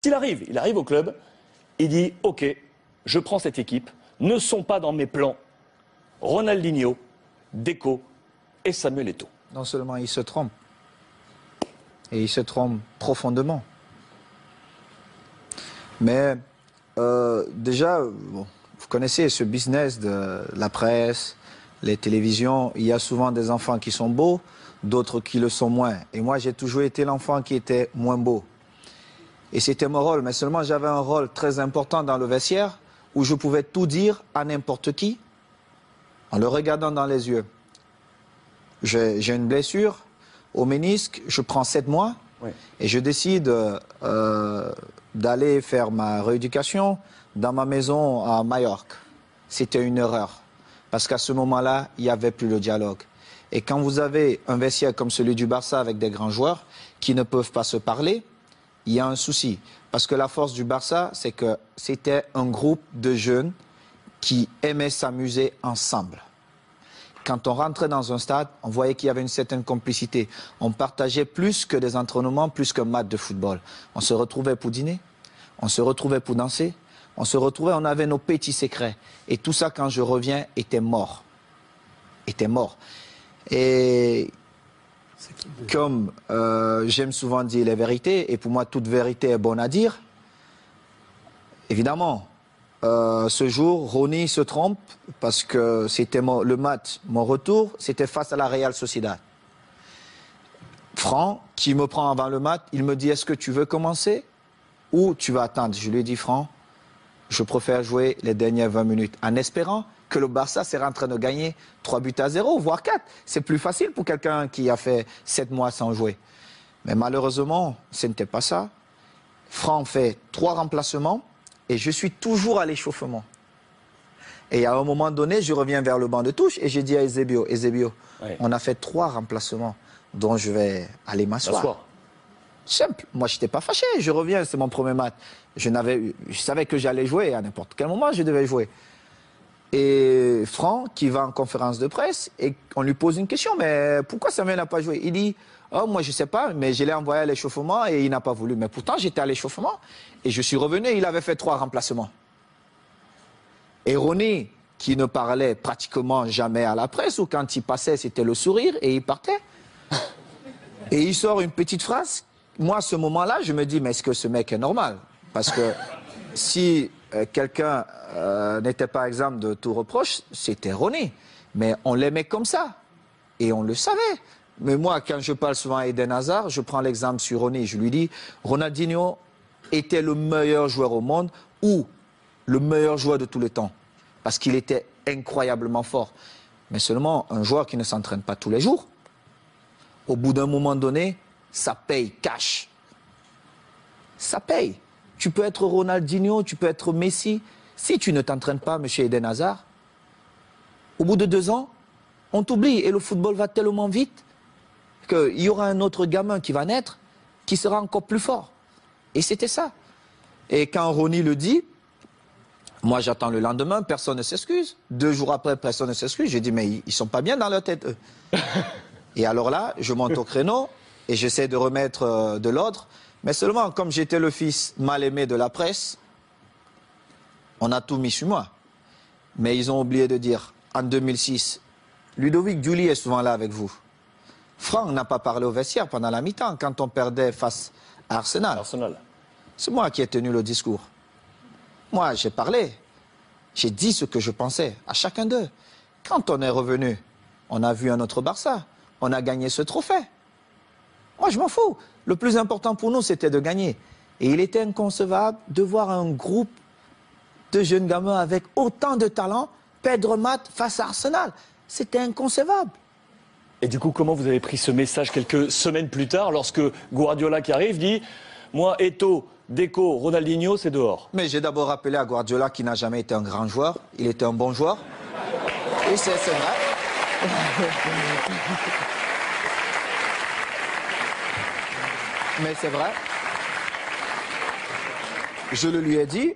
Il arrive au club, il dit « Ok, je prends cette équipe, ne sont pas dans mes plans Ronaldinho, Deco et Samuel Eto'o. » Non seulement il se trompe, et il se trompe profondément. Mais déjà, bon, vous connaissez ce business de la presse, les télévisions, il y a souvent des enfants qui sont beaux, d'autres qui le sont moins. Et moi, j'ai toujours été l'enfant qui était moins beau. Et c'était mon rôle, mais seulement j'avais un rôle très important dans le vestiaire où je pouvais tout dire à n'importe qui en le regardant dans les yeux. J'ai une blessure au ménisque, je prends 7 mois et je décide d'aller faire ma rééducation dans ma maison à Majorque. C'était une erreur parce qu'à ce moment-là, il n'y avait plus le dialogue. Et quand vous avez un vestiaire comme celui du Barça avec des grands joueurs qui ne peuvent pas se parler, il y a un souci. Parce que la force du Barça, c'est que c'était un groupe de jeunes qui aimaient s'amuser ensemble. Quand on rentrait dans un stade, on voyait qu'il y avait une certaine complicité. On partageait plus que des entraînements, plus qu'un match de football. On se retrouvait pour dîner, on se retrouvait pour danser, on se retrouvait, on avait nos petits secrets. Et tout ça, quand je reviens, était mort. Était mort. Et comme j'aime souvent dire les vérités, et pour moi toute vérité est bonne à dire, évidemment, ce jour, Ronny se trompe parce que c'était le match, mon retour, c'était face à la Real Sociedad. Franck, qui me prend avant le match, il me dit « Est-ce que tu veux commencer ou tu vas attendre ?» Je lui ai dit « Franck, je préfère jouer les dernières 20 minutes en espérant que le Barça sera en train de gagner 3-0, voire 4. C'est plus facile pour quelqu'un qui a fait 7 mois sans jouer. » Mais malheureusement, ce n'était pas ça. Franck fait 3 remplacements et je suis toujours à l'échauffement. Et à un moment donné, je reviens vers le banc de touche et j'ai dit à Eusebio, on a fait 3 remplacements dont je vais aller m'asseoir. Simple. Moi, je n'étais pas fâché. Je reviens, c'est mon premier match. Je savais que j'allais jouer à n'importe quel moment, je devais jouer. Et Franck, qui va en conférence de presse, et on lui pose une question, mais pourquoi Samuel n'a pas joué? Il dit, oh, moi je ne sais pas, mais je l'ai envoyé à l'échauffement et il n'a pas voulu. Mais pourtant, j'étais à l'échauffement et je suis revenu et il avait fait 3 remplacements. Et Ronny, qui ne parlait pratiquement jamais à la presse, ou quand il passait, c'était le sourire et il partait. Et il sort une petite phrase. Moi, à ce moment-là, je me dis, mais est-ce que ce mec est normal? Parce que si quelqu'un n'était pas exempt de tout reproche, c'était Ronny. Mais on l'aimait comme ça. Et on le savait. Mais moi, quand je parle souvent à Eden Hazard, je prends l'exemple sur Ronny. Je lui dis, Ronaldinho était le meilleur joueur au monde ou le meilleur joueur de tous les temps. Parce qu'il était incroyablement fort. Mais seulement un joueur qui ne s'entraîne pas tous les jours, au bout d'un moment donné, ça paye cash. Ça paye. Tu peux être Ronaldinho, tu peux être Messi. Si tu ne t'entraînes pas, M. Eden Hazard, au bout de 2 ans, on t'oublie. Et le football va tellement vite qu'il y aura un autre gamin qui va naître, qui sera encore plus fort. Et c'était ça. Et quand Ronny le dit, moi j'attends le lendemain, personne ne s'excuse. 2 jours après, personne ne s'excuse. J'ai dit, mais ils ne sont pas bien dans leur tête, eux. Et alors là, je monte au créneau et j'essaie de remettre de l'ordre. Mais seulement, comme j'étais le fils mal aimé de la presse, on a tout mis sur moi. Mais ils ont oublié de dire, en 2006, Ludovic Giuli est souvent là avec vous. Franck n'a pas parlé au vestiaire pendant la mi-temps, quand on perdait face à Arsenal. C'est moi qui ai tenu le discours. Moi, j'ai parlé. J'ai dit ce que je pensais à chacun d'eux. Quand on est revenu, on a vu un autre Barça. On a gagné ce trophée. Moi, je m'en fous. Le plus important pour nous, c'était de gagner. Et il était inconcevable de voir un groupe de jeunes gamins avec autant de talent perdre match face à Arsenal. C'était inconcevable. Et du coup, comment vous avez pris ce message quelques semaines plus tard, lorsque Guardiola qui arrive dit « Moi, Eto'o, Deco, Ronaldinho, c'est dehors ». Mais j'ai d'abord rappelé à Guardiola qu'il n'a jamais été un grand joueur. Il était un bon joueur. Et c'est vrai. Mais c'est vrai. Je le lui ai dit.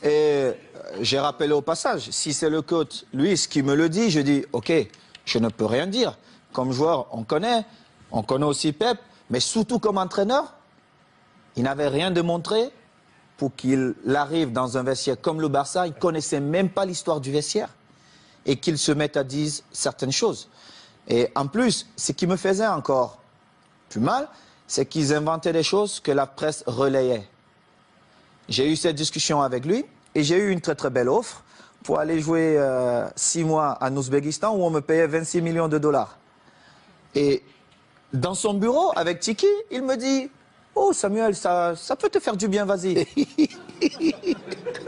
Et j'ai rappelé au passage, si c'est le coach Luis qui me le dit, je dis, ok, je ne peux rien dire. Comme joueur, on connaît aussi Pep, mais surtout comme entraîneur, Il n'avait rien démontré pour qu'il arrive dans un vestiaire comme le Barça. Il ne connaissait même pas l'histoire du vestiaire et qu'il se mette à dire certaines choses. Et en plus, ce qui me faisait encore plus mal, c'est qu'ils inventaient des choses que la presse relayait. J'ai eu cette discussion avec lui et j'ai eu une très très belle offre pour aller jouer 6 mois en Ouzbékistan où on me payait 26 millions de dollars. Et dans son bureau, avec Tiki, il me dit « Oh Samuel, ça peut te faire du bien, vas-y. »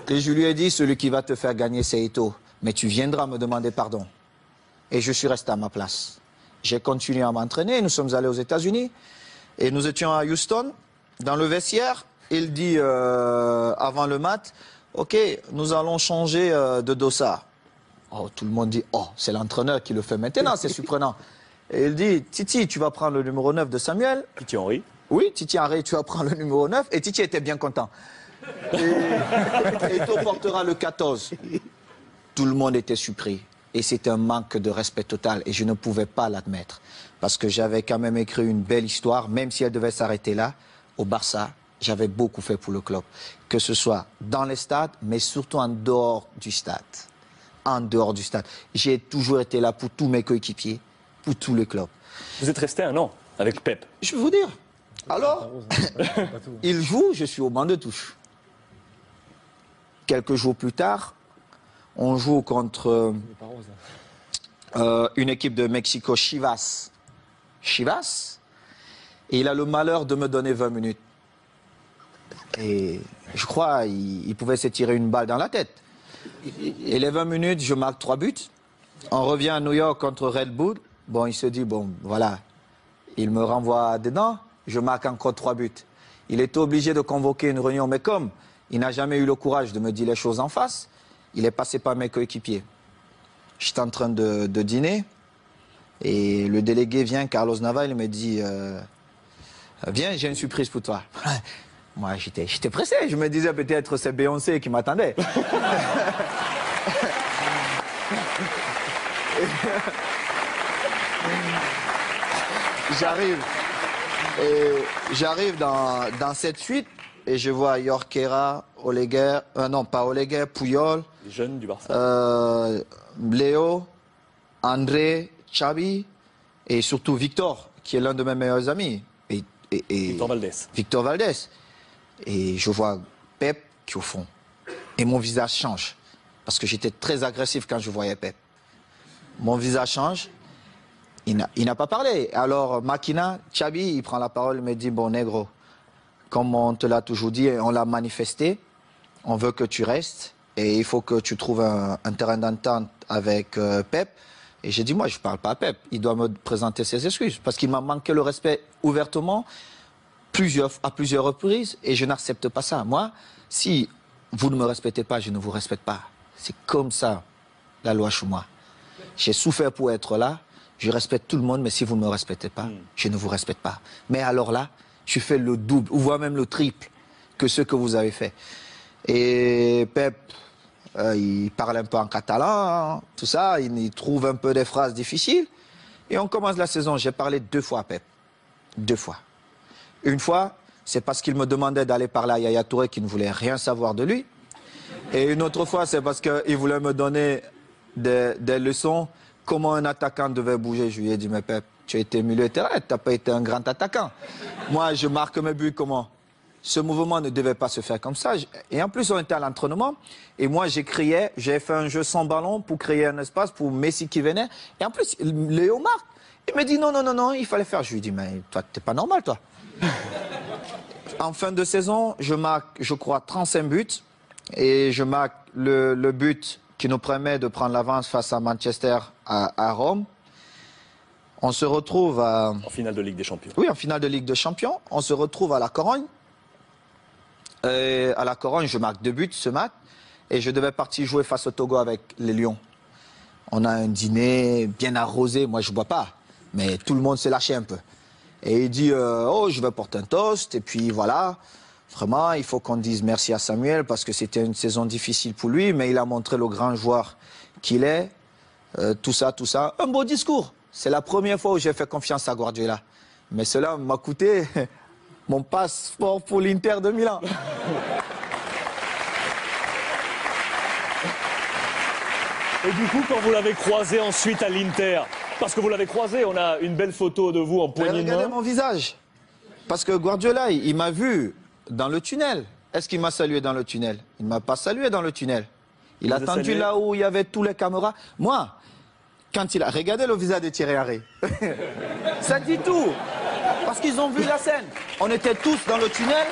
Et je lui ai dit « Celui qui va te faire gagner, c'est Eto'o. Mais tu viendras me demander pardon. » Et je suis resté à ma place. J'ai continué à m'entraîner, nous sommes allés aux États-Unis. Et nous étions à Houston, dans le vestiaire. Il dit avant le match, « Ok, nous allons changer de dossard. » Oh, tout le monde dit, « Oh, c'est l'entraîneur qui le fait maintenant, c'est surprenant. » Et il dit, « Titi, tu vas prendre le numéro 9 de Samuel. » Titi Henry. Oui, Titi Henry, tu vas prendre le numéro 9. Et Titi était bien content. Et Eto'o portera le 14. Tout le monde était surpris. Et c'était un manque de respect total. Et je ne pouvais pas l'admettre. Parce que j'avais quand même écrit une belle histoire, même si elle devait s'arrêter là, au Barça. J'avais beaucoup fait pour le club. Que ce soit dans les stades, mais surtout en dehors du stade. En dehors du stade. J'ai toujours été là pour tous mes coéquipiers, pour tous les clubs. Vous êtes resté 1 an avec Pep. Je vais vous dire. Alors, il joue, je suis au banc de touche. Quelques jours plus tard, on joue contre une équipe de Mexico, Chivas. Chivas. Et il a le malheur de me donner 20 minutes. Et je crois qu'il pouvait se tirer une balle dans la tête. Et les 20 minutes, je marque 3 buts. On revient à New York contre Red Bull. Bon, il se dit, bon, voilà, il me renvoie dedans, je marque encore 3 buts. Il était obligé de convoquer une réunion, mais comme il n'a jamais eu le courage de me dire les choses en face, il est passé par mes coéquipiers. J'étais en train de dîner et le délégué vient, Carlos Nava, il me dit, viens, j'ai une surprise pour toi. Moi, j'étais pressé. Je me disais peut-être c'est Beyoncé qui m'attendait. J'arrive dans cette suite et je vois Jorquera, Oleguer, non pas Oleguer, Puyol, Les jeunes du Barça. Léo, André, Xavi et surtout Victor, qui est l'un de mes meilleurs amis. Et Victor Valdés. Victor Valdés. Et je vois Pep qui est au fond. Et mon visage change. Parce que j'étais très agressif quand je voyais Pep. Mon visage change. Il n'a pas parlé. Alors, Makina, Xavi, il prend la parole, il me dit, bon, négro, comme on te l'a toujours dit, on l'a manifesté, on veut que tu restes et il faut que tu trouves un terrain d'entente avec Pep. Et j'ai dit, moi, je ne parle pas à Pep. Il doit me présenter ses excuses parce qu'il m'a manqué le respect ouvertement à plusieurs reprises et je n'accepte pas ça. Moi, si vous ne me respectez pas, je ne vous respecte pas. C'est comme ça, la loi chez moi. J'ai souffert pour être là. Je respecte tout le monde, mais si vous ne me respectez pas, je ne vous respecte pas. Mais alors là, je fais le double, ou voire même le triple que ce que vous avez fait. Et Pep, il parle un peu en catalan, hein, tout ça, il trouve un peu des phrases difficiles. Et on commence la saison, j'ai parlé 2 fois à Pep. 2 fois. Une fois, c'est parce qu'il me demandait d'aller parler à Yaya Touré qui ne voulait rien savoir de lui. Et une autre fois, c'est parce qu'il voulait me donner des leçons. Comment un attaquant devait bouger. Je lui ai dit, mais Pep, tu as été milieu de terrain, tu n'as pas été un grand attaquant. Moi, je marque mes buts comment? Ce mouvement ne devait pas se faire comme ça. Et en plus, on était à l'entraînement. Et moi, j'ai fait un jeu sans ballon pour créer un espace pour Messi qui venait. Et en plus, Léo marque. Il me dit, non, non, non, non, il fallait faire. Je lui ai dit, mais toi, t'es pas normal, toi. En fin de saison, je marque, je crois, 35 buts. Et je marque le but qui nous permet de prendre l'avance face à Manchester à Rome. On se retrouve en finale de Ligue des Champions. Oui, en finale de Ligue des Champions. On se retrouve à la Corogne. Et à la Corogne, je marque 2 buts ce match. Et je devais partir jouer face au Togo avec les Lions. On a un dîner bien arrosé. Moi, je ne bois pas. Mais tout le monde s'est lâché un peu. Et il dit, oh, je vais porter un toast. Et puis voilà. Vraiment, il faut qu'on dise merci à Samuel parce que c'était une saison difficile pour lui, mais il a montré le grand joueur qu'il est. Tout ça, tout ça. Un beau discours. C'est la première fois où j'ai fait confiance à Guardiola. Mais cela m'a coûté mon passeport pour l'Inter de Milan. Et du coup, quand vous l'avez croisé ensuite à l'Inter, parce que vous l'avez croisé, on a une belle photo de vous en poignée de main. Regardez mon visage. Parce que Guardiola, il m'a vu dans le tunnel. Est-ce qu'il m'a salué dans le tunnel? Il ne m'a pas salué dans le tunnel. Il a attendu là où il y avait tous les caméras. Moi, quand il a... Regardez le visage de Thierry Henry. Ça dit tout. Parce qu'ils ont vu la scène. On était tous dans le tunnel.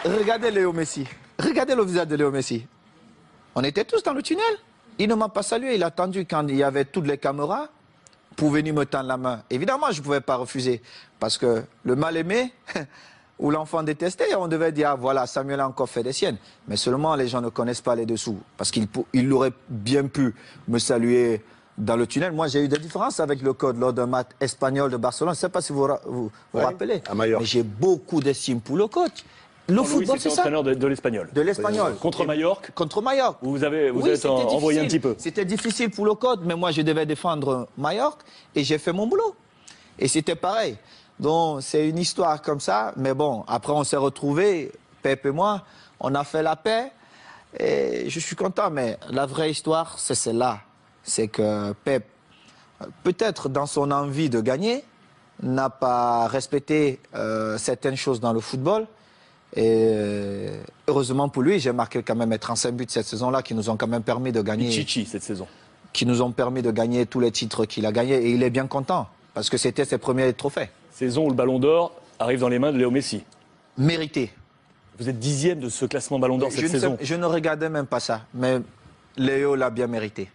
Regardez Léo Messi. Regardez le visage de Léo Messi. On était tous dans le tunnel. Il ne m'a pas salué. Il a attendu quand il y avait toutes les caméras pour venir me tendre la main. Évidemment, je ne pouvais pas refuser. Parce que le mal-aimé ou l'enfant détesté, on devait dire, ah, voilà, Samuel a encore fait des siennes. Mais seulement, les gens ne connaissent pas les dessous. Parce qu'il aurait bien pu me saluer dans le tunnel. Moi, j'ai eu des différences avec le code lors d'un match espagnol de Barcelone. Je ne sais pas si vous vous rappelez. Mais j'ai beaucoup d'estime pour le coach. Le football, c'est ça. Entraîneur de l'Espagnol. De l'Espagnol. Contre Majorque. Contre Majorque. Vous êtes envoyé un petit peu. C'était difficile pour le code, mais moi, je devais défendre Majorque et j'ai fait mon boulot. Et c'était pareil. Donc, c'est une histoire comme ça. Mais bon, après, on s'est retrouvés, Pep et moi, on a fait la paix. Et je suis content, mais la vraie histoire, c'est celle-là. C'est que Pep, peut-être dans son envie de gagner, n'a pas respecté certaines choses dans le football. Et heureusement pour lui, j'ai marqué quand même 35 buts cette saison-là qui nous ont quand même permis de gagner. Chichi cette saison. Qui nous ont permis de gagner tous les titres qu'il a gagnés. Et il est bien content parce que c'était ses premiers trophées. Saison où le Ballon d'Or arrive dans les mains de Léo Messi. Mérité. Vous êtes 10e de ce classement Ballon d'Or cette saison. Je ne regardais même pas ça, mais Léo l'a bien mérité.